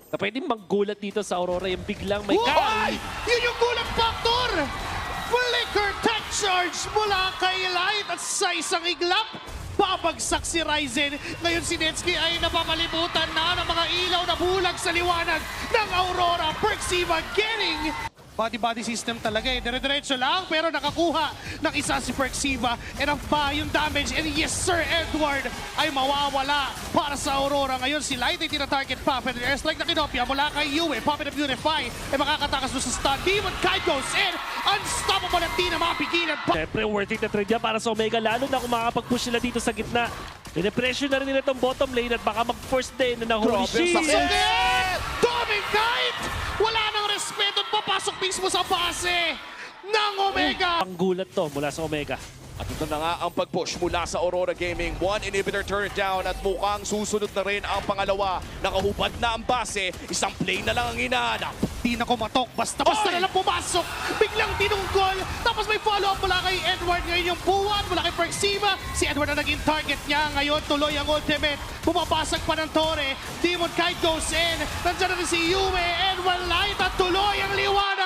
na pwedeng maggulat dito sa Aurora yung biglang may Ay! carry. Yun yung gulang factor! Flicker tech charge mula kay Light at sa isang iglap, babagsak si Ryzen. Ngayon si Netsky ay napapalibutan na ng mga ilaw na bulag sa liwanag ng Aurora. Perxiva getting body-body system talaga eh. Dire-diretso lang pero nakakuha ng isa si Perxiva. Enough ba yung damage? And yes sir, Edward ay mawawala para sa Aurora. Ngayon si Light ay tina-target pa. Pero airstrike na kinopya mula kay Yue. Pop it up Unify ay makakatakas doon sa stun. Demon Kite goes in. Unstoppable at di na mapigilan pa. Siyempre, worth it na trade yan para sa Omega, lalo na kung makakapag-push sila dito sa gitna. Pine-pressure na rin nila itong bottom lane at baka mag-first day na holy Grabe, shit. sakit. Sakit! Doming Knight! Wala nang respeto at papasok mismo sa base ng Omega. Ang gulat to mula sa Omega. At ito na nga ang pag-push mula sa Aurora Gaming. One inhibitor turned down at mukhang susunod na rin ang pangalawa. Nakahubad na ang base. Isang play na lang ang hinahanap. Di na kumatok. Basta-basta na lang pumasok. Biglang tinunggol. Tapos may follow-up mula kay Edward. Ngayon yung buwan mula kay Perxiva. Si Edward na naging target niya. Ngayon tuloy ang ultimate. Bumabasag pa ng Torre. Demon Kite goes in. Nandiyan na rin si Yue. Edward Light at tuloy ang liwanag.